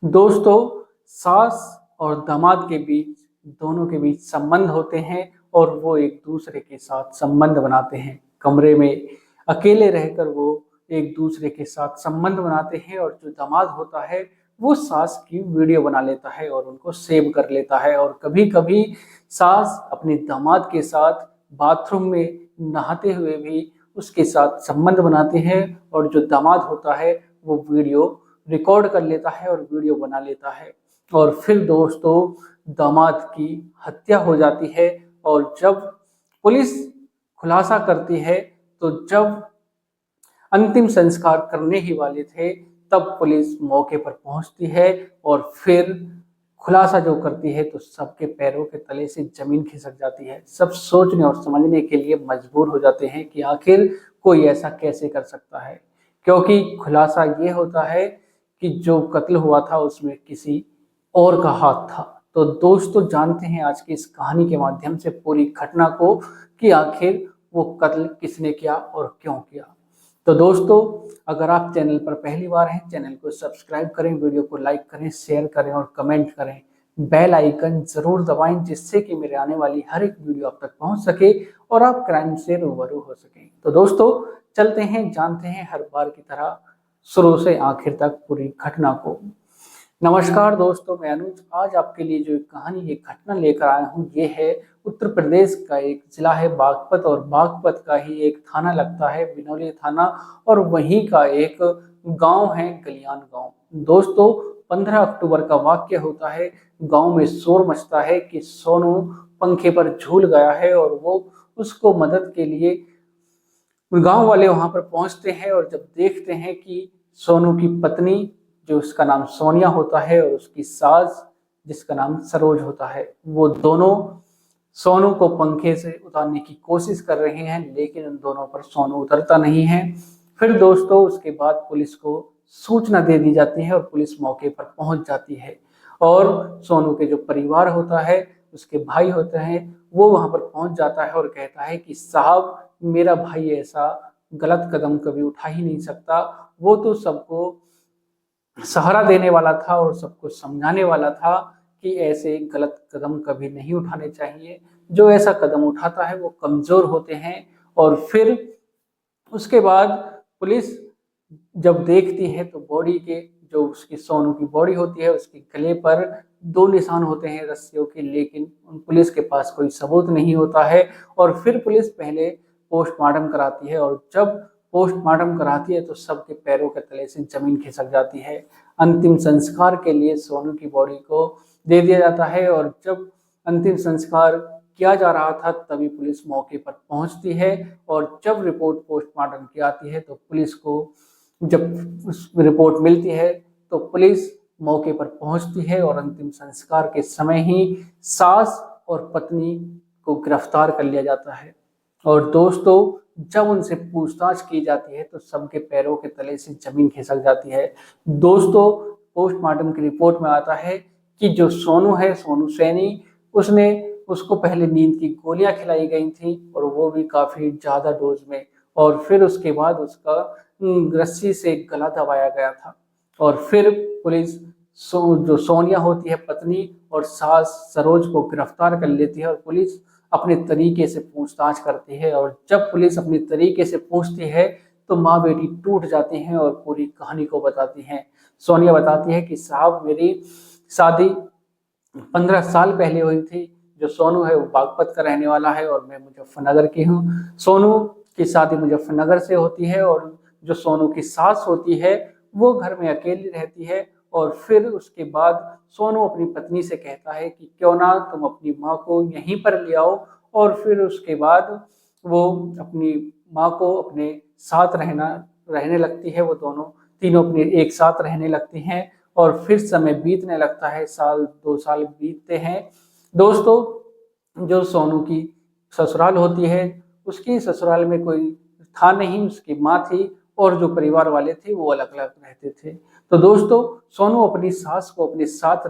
दोस्तों, सास और दामाद के बीच दोनों के बीच संबंध होते हैं और वो एक दूसरे के साथ संबंध बनाते हैं। कमरे में अकेले रहकर वो एक दूसरे के साथ संबंध बनाते हैं और जो दामाद होता है वो सास की वीडियो बना लेता है और उनको सेव कर लेता है। और कभी-कभी सास अपने दामाद के साथ बाथरूम में नहाते हुए भी उसके साथ संबंध बनाते हैं और जो दामाद होता है वो वीडियो रिकॉर्ड कर लेता है और वीडियो बना लेता है। और फिर दोस्तों, दामाद की हत्या हो जाती है। और जब पुलिस खुलासा करती है, तो जब अंतिम संस्कार करने ही वाले थे, तब पुलिस मौके पर पहुंचती है और फिर खुलासा जो करती है तो सबके पैरों के तले से जमीन खिसक जाती है। सब सोचने और समझने के लिए मजबूर हो जाते हैं कि आखिर कोई ऐसा कैसे कर सकता है, क्योंकि खुलासा ये होता है कि जो कत्ल हुआ था उसमें किसी और का हाथ था। तो दोस्तों, जानते हैं आज की इस कहानी के माध्यम से पूरी घटना को कि आखिर वो कत्ल किसने किया और क्यों किया। तो दोस्तों, अगर आप चैनल पर पहली बार हैं, चैनल को सब्सक्राइब करें, वीडियो को लाइक करें, शेयर करें और कमेंट करें। बेल आइकन जरूर दबाएं जिससे कि मेरे आने वाली हर एक वीडियो आप तक पहुंच सके और आप क्राइम से रूबरू हो सकें। तो दोस्तों, चलते हैं, जानते हैं हर बार की तरह शुरू से आखिर तक पूरी घटना को। नमस्कार दोस्तों, मैं अनुज आज आपके लिए जो कहानी एक घटना लेकर आया हूँ, ये है उत्तर प्रदेश का एक जिला है बागपत और बागपत का ही एक थाना लगता है बिनौली थाना और वहीं का एक गांव है गलियान गांव। दोस्तों, 15 अक्टूबर का वाक्य होता है। गांव में शोर मचता है कि सोनू पंखे पर झूल गया है और वो उसको मदद के लिए गांव वाले वहां पर पहुंचते हैं और जब देखते हैं कि सोनू की पत्नी, जो उसका नाम सोनिया होता है, और उसकी सास जिसका नाम सरोज होता है, वो दोनों सोनू को पंखे से उतारने की कोशिश कर रहे हैं, लेकिन उन दोनों पर सोनू उतरता नहीं है। फिर दोस्तों, उसके बाद पुलिस को सूचना दे दी जाती है और पुलिस मौके पर पहुंच जाती है। और सोनू के जो परिवार होता है, उसके भाई होते हैं, वो वहां पर पहुंच जाता है और कहता है कि साहब, मेरा भाई ऐसा गलत कदम कभी उठा ही नहीं सकता। वो तो सबको सहारा देने वाला था और सबको समझाने वाला था कि ऐसे गलत कदम कभी नहीं उठाने चाहिए। जो ऐसा कदम उठाता है वो कमजोर होते हैं। और फिर उसके बाद पुलिस जब देखती है तो बॉडी के, जो उसकी सोनू की बॉडी होती है, उसके गले पर 2 निशान होते हैं रस्सियों के, लेकिन पुलिस के पास कोई सबूत नहीं होता है। और फिर पुलिस पहले पोस्टमार्टम कराती है और जब पोस्टमार्टम कराती है तो सबके पैरों के तले से जमीन खिसक जाती है। अंतिम संस्कार के लिए सोनू की बॉडी को दे दिया जाता है और जब अंतिम संस्कार किया जा रहा था तभी पुलिस मौके पर पहुंचती है। और जब रिपोर्ट पोस्टमार्टम की आती है तो पुलिस को जब उस रिपोर्ट मिलती है तो पुलिस मौके पर पहुंचती है और अंतिम संस्कार के समय ही सास और पत्नी को गिरफ्तार कर लिया जाता है। और दोस्तों, जब उनसे पूछताछ की जाती है तो सबके पैरों के तले से जमीन खिसक जाती है। दोस्तों, पोस्टमार्टम की रिपोर्ट में आता है कि जो सोनू है, सोनू सैनी, उसने उसको पहले नींद की गोलियां खिलाई गई थी और वो भी काफी ज्यादा डोज में, और फिर उसके बाद उसका रस्सी से गला दबाया गया था। और फिर पुलिस जो सोनिया होती है पत्नी और सास सरोज को गिरफ्तार कर लेती है और पुलिस अपने तरीके से पूछताछ करती है। और जब पुलिस अपने तरीके से पूछती है तो माँ बेटी टूट जाती हैं और पूरी कहानी को बताती हैं। सोनिया बताती है कि साहब, मेरी शादी 15 साल पहले हुई थी। जो सोनू है वो बागपत का रहने वाला है और मैं मुजफ्फरनगर की हूँ। सोनू की शादी मुजफ्फरनगर से होती है और जो सोनू की सास होती है वो घर में अकेली रहती है। और फिर उसके बाद सोनू अपनी पत्नी से कहता है कि क्यों ना तुम अपनी माँ को यहीं पर ले आओ। और फिर उसके बाद वो अपनी माँ को अपने साथ रहने लगती है। वो दोनों तीनों अपने एक साथ रहने लगती हैं और फिर समय बीतने लगता है, साल 2 साल बीतते हैं। दोस्तों, जो सोनू की ससुराल होती है, उसकी ससुराल में कोई था नहीं, उसकी माँ थी और जो परिवार वाले थे वो अलग अलग रहते थे। तो दोस्तों, सोनू अपनी सास को अपने साथ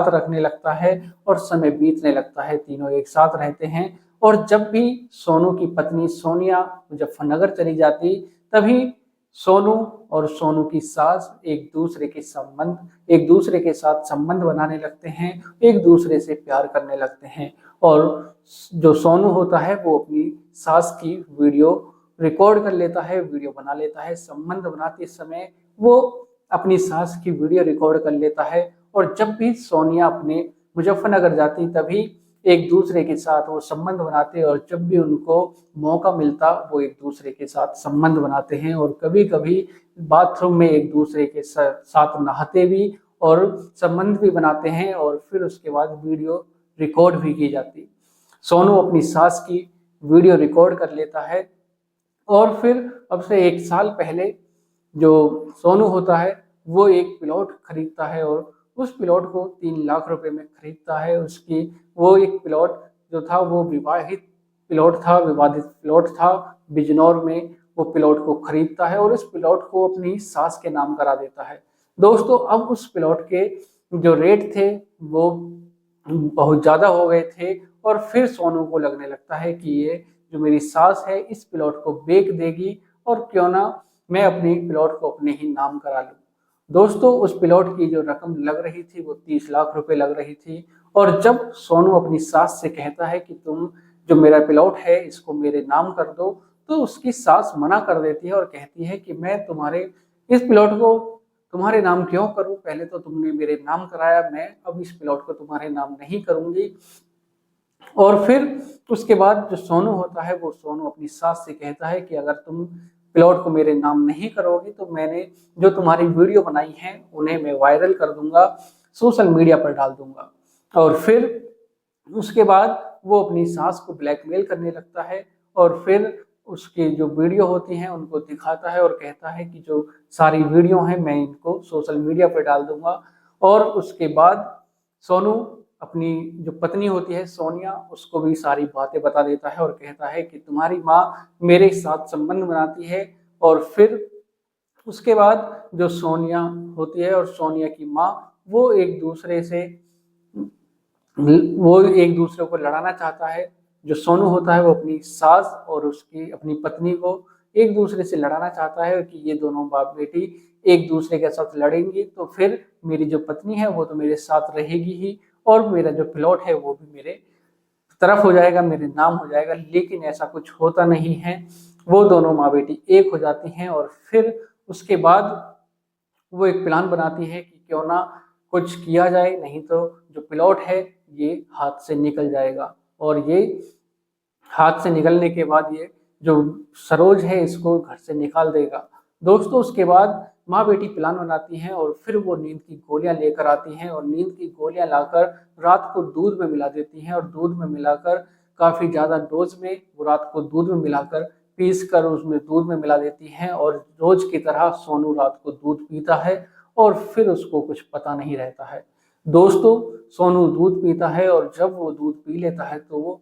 रखने लगता है और समय बीतने लगता है, तीनों एक साथ रहते हैं। और जब भी सोनू की पत्नी सोनिया मुजफ्फरनगर चली जाती, तभी सोनू और सोनू की सास एक दूसरे के साथ संबंध बनाने लगते हैं, एक दूसरे से प्यार करने लगते हैं। और जो सोनू होता है वो अपनी सास की वीडियो रिकॉर्ड कर लेता है, वीडियो बना लेता है। संबंध बनाते समय वो अपनी सास की वीडियो रिकॉर्ड कर लेता है, और जब भी सोनिया अपने मुजफ्फरनगर जाती तभी एक दूसरे के साथ वो संबंध बनाते, और जब भी उनको मौका मिलता वो एक दूसरे के साथ संबंध बनाते हैं, और कभी कभी बाथरूम में एक दूसरे के साथ नहाते भी और संबंध भी बनाते हैं, और फिर उसके बाद वीडियो रिकॉर्ड भी की जाती। सोनू अपनी सास की वीडियो रिकॉर्ड कर लेता है, और फिर अब से 1 साल पहले जो सोनू होता है वो एक प्लॉट खरीदता है, और उस प्लॉट को 3 लाख रुपए में खरीदता है। उसकी वो एक प्लॉट जो था वो विवादित प्लॉट था। बिजनौर में वो प्लॉट को खरीदता है और उस प्लॉट को अपनी सास के नाम करा देता है। दोस्तों, अब उस प्लॉट के जो रेट थे वो बहुत ज्यादा हो गए थे, और फिर सोनू को लगने लगता है कि ये जो मेरी सास है इस प्लॉट को बेच देगी, और क्यों ना मैं अपनी प्लॉट को अपने ही नाम करा लूं। दोस्तों, उस प्लॉट की जो रकम लग रही थी वो 30 लाख रुपए लग रही थी, और जब सोनू अपनी सास से कहता है कि तुम जो मेरा प्लॉट है इसको मेरे नाम कर दो, तो उसकी सास मना कर देती है और कहती है कि मैं तुम्हारे इस प्लॉट को तुम्हारे नाम क्यों करूं, पहले तो तुमने मेरे नाम कराया, मैं अब इस प्लॉट को तुम्हारे नाम नहीं करूंगी। और फिर उसके बाद जो सोनू होता है वो सोनू अपनी सास से कहता है कि अगर तुम प्लॉट को मेरे नाम नहीं करोगी तो मैंने जो तुम्हारी वीडियो बनाई है उन्हें मैं वायरल कर दूंगा, सोशल मीडिया पर डाल दूंगा। और फिर उसके बाद वो अपनी सास को ब्लैकमेल करने लगता है, और फिर उसकी जो वीडियो होती हैं उनको दिखाता है और कहता है कि जो सारी वीडियो हैं मैं इनको सोशल मीडिया पर डाल दूंगा। और उसके बाद सोनू अपनी जो पत्नी होती है सोनिया उसको भी सारी बातें बता देता है और कहता है कि तुम्हारी माँ मेरे साथ संबंध बनाती है। और फिर उसके बाद जो सोनिया होती है और सोनिया की माँ वो एक दूसरे को लड़ाना चाहता है। जो सोनू होता है वो अपनी सास और उसकी अपनी पत्नी को एक दूसरे से लड़ाना चाहता है कि ये दोनों बाप बेटी एक दूसरे के साथ लड़ेंगी तो फिर मेरी जो पत्नी है वो तो मेरे साथ रहेगी ही, और मेरा जो प्लॉट है वो भी मेरे तरफ हो जाएगा, मेरे नाम हो जाएगा। लेकिन ऐसा कुछ होता नहीं है। वो दोनों माँ बेटी एक हो जाती हैं, और फिर उसके बाद वो एक प्लान बनाती है कि क्यों ना कुछ किया जाए, नहीं तो जो प्लॉट है ये हाथ से निकल जाएगा, और ये हाथ से निकलने के बाद ये जो सरोज है इसको घर से निकाल देगा। दोस्तों, उसके बाद माँ बेटी प्लान बनाती हैं और फिर वो नींद की गोलियां लेकर आती हैं, और नींद की गोलियां लाकर रात को दूध में मिला देती हैं, और दूध में मिलाकर काफी ज्यादा डोज में वो रात को दूध में मिलाकर पीस कर उसमें दूध में मिला देती हैं, और रोज की तरह सोनू रात को दूध पीता है और फिर उसको कुछ पता नहीं रहता है। दोस्तों, सोनू दूध पीता है और जब वो दूध पी लेता है तो वो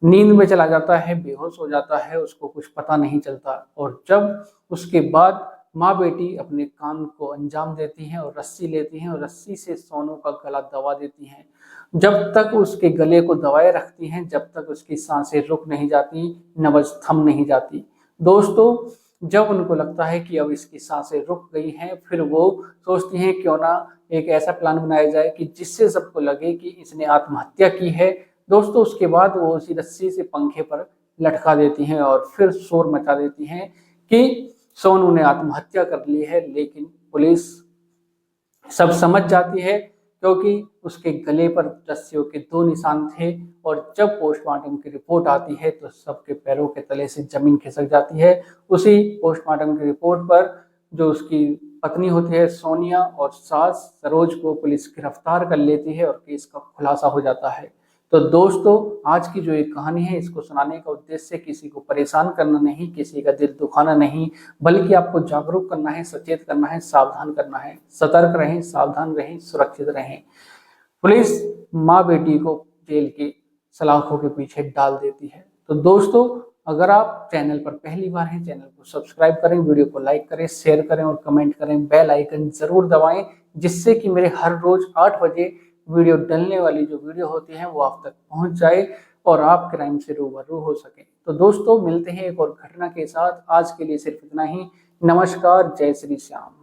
नींद में चला जाता है, बेहोश हो जाता है, उसको कुछ पता नहीं चलता। और जब उसके बाद माँ बेटी अपने काम को अंजाम देती हैं और रस्सी लेती हैं और रस्सी से सोनू का गला दबा देती हैं। जब तक उसके गले को दबाए रखती हैं जब तक उसकी सांसें रुक नहीं जाती, नब्ज थम नहीं जाती। दोस्तों, जब उनको लगता है कि अब इसकी सांसें रुक गई हैं, फिर वो सोचती हैं क्यों ना एक ऐसा प्लान बनाया जाए कि जिससे सबको लगे कि इसने आत्महत्या की है। दोस्तों, उसके बाद वो उसी रस्सी से पंखे पर लटका देती हैं और फिर शोर मचा देती हैं कि सोनू ने आत्महत्या कर ली है। लेकिन पुलिस सब समझ जाती है, क्योंकि उसके गले पर रस्सियों के 2 निशान थे, और जब पोस्टमार्टम की रिपोर्ट आती है तो सबके पैरों के तले से जमीन खिसक जाती है। उसी पोस्टमार्टम की रिपोर्ट पर जो उसकी पत्नी होती है सोनिया और सास सरोज को पुलिस गिरफ्तार कर लेती है और केस का खुलासा हो जाता है। तो दोस्तों, आज की जो एक कहानी है इसको सुनाने का उद्देश्य किसी को परेशान करना नहीं, किसी का दिल दुखाना नहीं, बल्कि आपको जागरूक करना है, सचेत करना है, सावधान करना है। सतर्क रहें, सावधान रहें, सुरक्षित रहें। पुलिस माँ बेटी को जेल की सलाखों के पीछे डाल देती है। तो दोस्तों, अगर आप चैनल पर पहली बार हैं, चैनल को सब्सक्राइब करें, वीडियो को लाइक करें, शेयर करें और कमेंट करें, बेल आइकन जरूर दबाएं, जिससे कि मेरे हर रोज 8 बजे वीडियो डलने वाली जो वीडियो होती है वो आप तक पहुंच जाए और आप क्राइम से रूबरू हो सके। तो दोस्तों, मिलते हैं एक और घटना के साथ। आज के लिए सिर्फ इतना ही। नमस्कार, जय श्री श्याम।